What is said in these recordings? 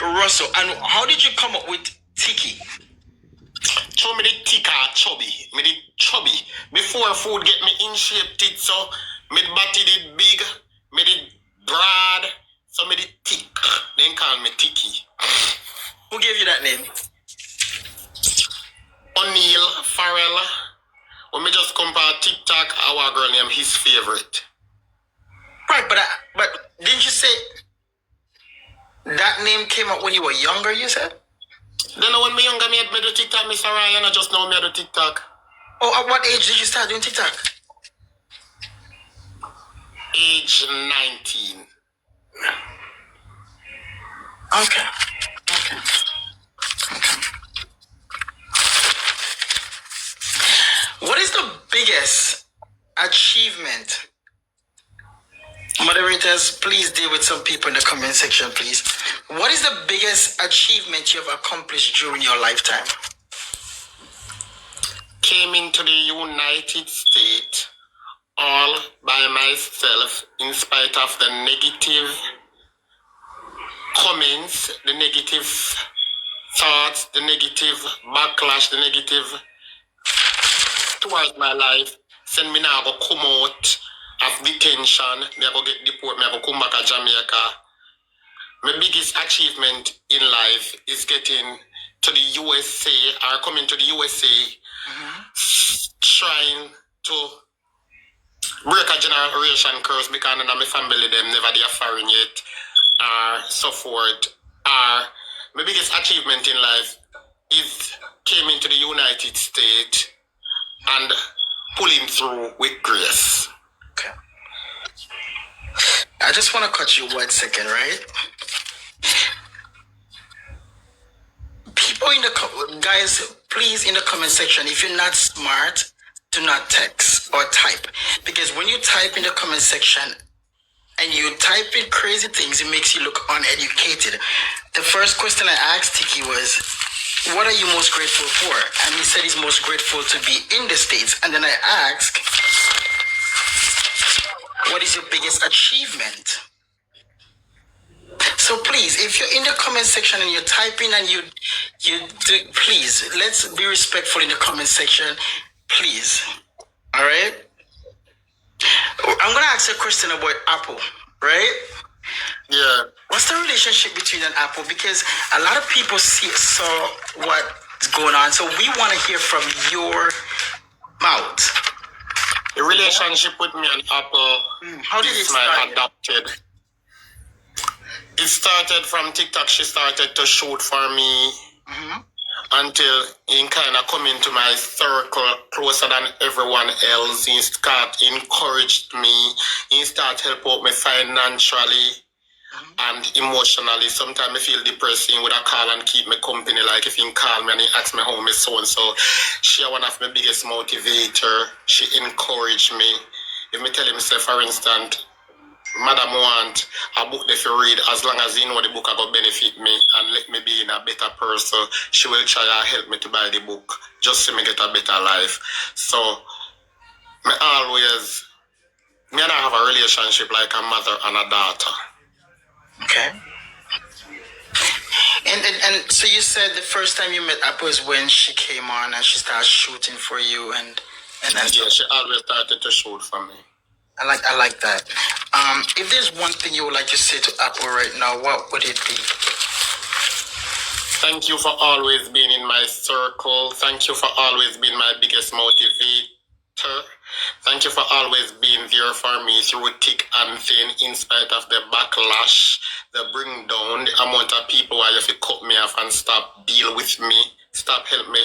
Eric Russell. And how did you come up with Tikki? So me did thick or chubby. Me did chubby. Before food get me in shape tit, so me body did big, me did broad, so me did thick. Then call me Tikki. Who gave you that name? O'Neal Farrell. When me just compare TikTok, our girl name his favorite. Right, but didn't you say that name came up when you were younger, you said? Then when me younger, me do TikTok, Mr. Ryan, I just know me do TikTok. Oh, at what age did you start doing TikTok? Age 19. Okay. What is the biggest achievement? Moderators, please deal with some people in the comment section, please. What is the biggest achievement you have accomplished during your lifetime? Came into the United States all by myself in spite of the negative comments, the negative thoughts, the negative backlash, the negative towards my life. Send me now go come out of detention. Me go get deported. Me go come back to Jamaica. My biggest achievement in life is getting to the USA or coming to the USA, trying to break a generation curse because none of my family them never they are foreign yet or so forth. My biggest achievement in life is came into the United States and pulling through with grace. Okay. I just want to cut you 1 second, right? People in the guys, please in the comment section, if you're not smart, do not text or type, because when you type in the comment section and you type in crazy things, it makes you look uneducated. The first question I asked Tikki was, what are you most grateful for? And he said he's most grateful to be in the States. And then I asked, what is your biggest achievement? So please, if you're in the comment section and you're typing and you please, let's be respectful in the comment section, please. All right? I'm going to ask you a question about Apple, right? Yeah. What's the relationship between an Apple? Because a lot of people saw what's going on. So we want to hear from your mouth. The relationship with me and Apple How did it is start? my adopted. It started from TikTok. She started to shoot for me until he kind of come into my circle closer than everyone else. He encouraged me. He started help out me financially and emotionally. Sometimes I feel depressed. He would call and keep me company. Like if he call me and he ask me how me so and so. She one of my biggest motivator. She encouraged me. If me tell him, say for instance, Madam want a book that you read, as long as you know the book will benefit me and let me be in a better person, she will try to help me to buy the book just to me get a better life. So me and I have a relationship like a mother and a daughter. Okay. And so you said the first time you met Apple is when she came on and she started shooting for you and yeah, she always started to shoot for me. I like that. If there's one thing you would like to say to Apple right now, what would it be? Thank you for always being in my circle. Thank you for always being my biggest motivator. Thank you for always being there for me through thick and thin, in spite of the backlash, the bring down, the amount of people who have to cut me off and stop deal with me, stop help me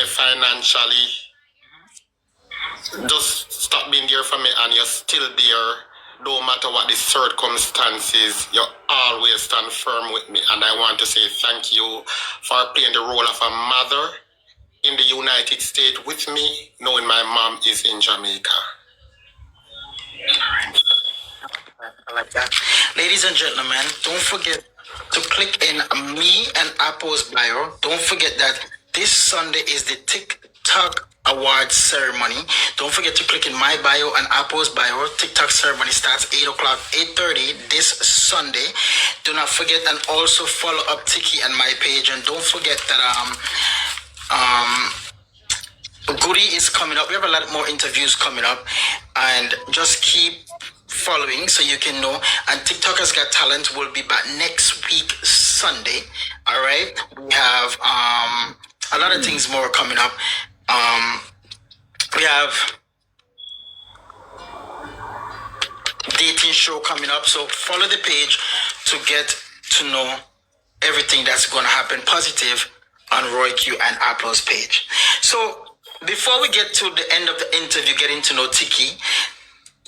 financially. Just stop being there for me and you're still there. No matter what the circumstances, you always stand firm with me. And I want to say thank you for playing the role of a mother in the United States with me, knowing my mom is in Jamaica. I like that. Ladies and gentlemen, don't forget to click in me and Apple's bio. Don't forget that this Sunday is the TikTok Awards ceremony. Don't forget to click in my bio and Apple's bio. TikTok ceremony starts 8 o'clock, 8:30 this Sunday. Do not forget and also follow up Tikki and my page, and don't forget that Goody is coming up. We have a lot more interviews coming up, and just keep following so you can know. And TikTokers Got Talent will be back next week Sunday. All right, we have a lot of things more coming up. We have dating show coming up, so follow the page to get to know everything that's going to happen positive on Roy Q and Apple's page. So before we get to the end of the interview, getting to know Tikki,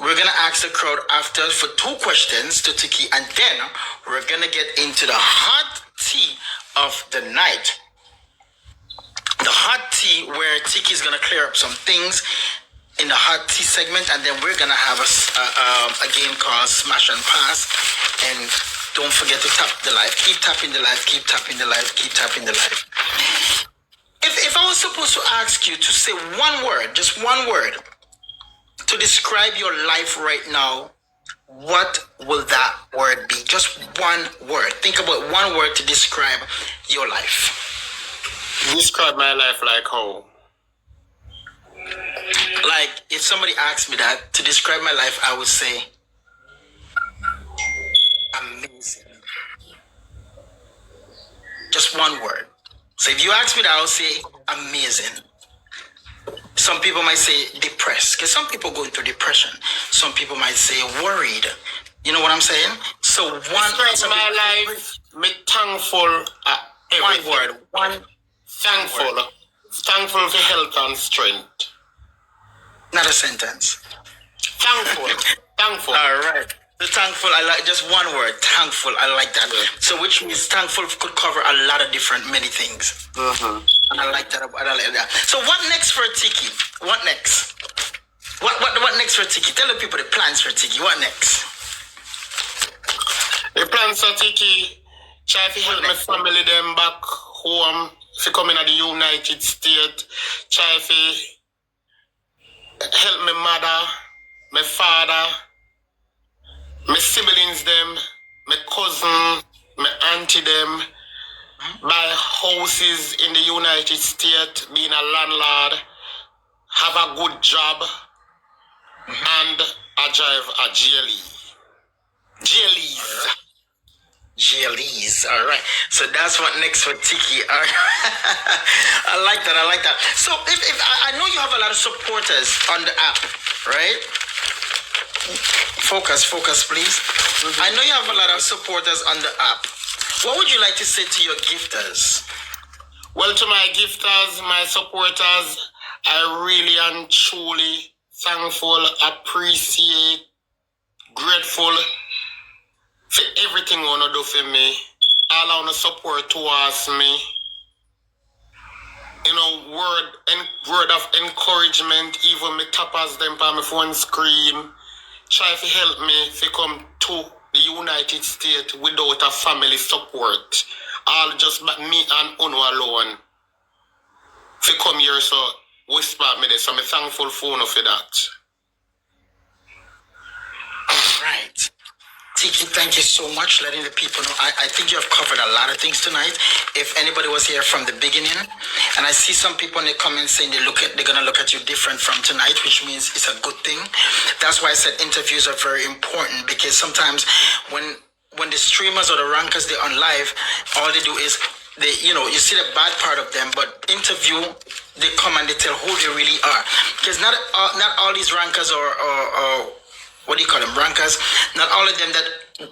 we're going to ask the crowd after for 2 questions to Tikki, and then we're going to get into the hot tea of the night. The hot tea where Tikki is going to clear up some things in the hot tea segment, and then we're going to have a game called Smash and Pass. And don't forget to tap the live. Keep tapping the live, keep tapping the live, keep tapping the live. If I was supposed to ask you to say one word, just one word, to describe your life right now, what will that word be? Just one word. Think about one word to describe your life. Describe my life like how? Like, if somebody asked me that, to describe my life, I would say amazing. Just one word. So if you ask me that, I'll say amazing. Some people might say depressed, because some people go into depression. Some people might say worried. You know what I'm saying? So one. Describe my life, me thankful at everything. One word. One. Thankful. Thankful for health and strength. Not a sentence. Thankful. Thankful. All right. The thankful, I like just one word. Thankful, I like that. Yeah. So which means thankful could cover a lot of many things. Mm-hmm. And I like that. I like that. So what next for Tikki? What next? What next for Tikki? Tell the people the plans for Tikki. What next? The plans for Tikki, try to help my family them back home. If you come in the United States, try to help my mother, my father, my siblings them, my cousin, my auntie them, buy houses in the United States, being a landlord, have a good job, and I drive a GLE. GLEs. GLEs. All right. So that's what next for Tikki. All right. I like that. I like that. So if I know you have a lot of supporters on the app, right? Focus, please. Mm-hmm. I know you have a lot of supporters on the app. What would you like to say to your gifters? Well, to my gifters, my supporters, I really and truly thankful, appreciate, grateful for everything you wanna do for me. All I wanna support towards me. You know, word of encouragement, even me tappers them on my phone screen. Try to help me to come to the United States without a family support. All just me and Uno alone. To come here, so whisper me this. So I'm thankful for Uno for that. All right. Tikki, thank you so much letting the people know. I think you have covered a lot of things tonight. If anybody was here from the beginning, and I see some people in the comments saying they're gonna look at you different from tonight, which means it's a good thing. That's why I said interviews are very important, because sometimes when the streamers or the rankers, they're on live, all they do is you see the bad part of them, but interview, they come and they tell who they really are. Because not all these rankers or what do you call them? Rankers. Not all of them that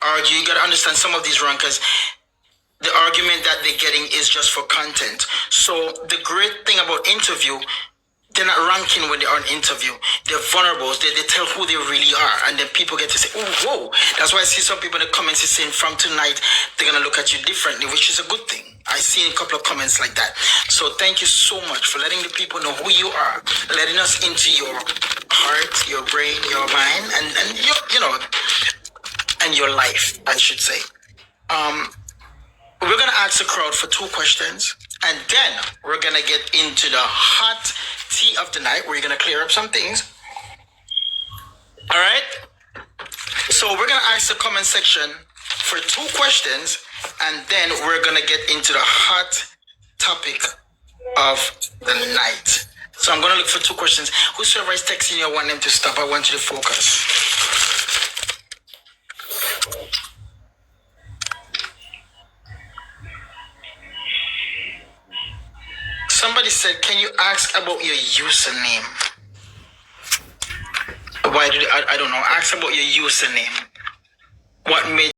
argue. You gotta understand, some of these rankers, the argument that they're getting is just for content. So the great thing about interview, they're not ranking when they're on interview. They're vulnerable. They tell who they really are. And then people get to say, oh, whoa. That's why I see some people in the comments saying from tonight, they're going to look at you differently, which is a good thing. I see a couple of comments like that. So thank you so much for letting the people know who you are, letting us into your heart, your brain, your mind, and your, and your life, I should say. We're going to ask the crowd for 2 questions. And then we're going to get into the hot tea of the night, where you're going to clear up some things. All right? So we're going to ask the comment section for 2 questions, and then we're gonna get into the hot topic of the night. So I'm gonna look for 2 questions. Whosoever is texting you, I want them to stop. I want you to focus. Somebody said, can you ask about your username? Why did I don't know. Ask about your username. What made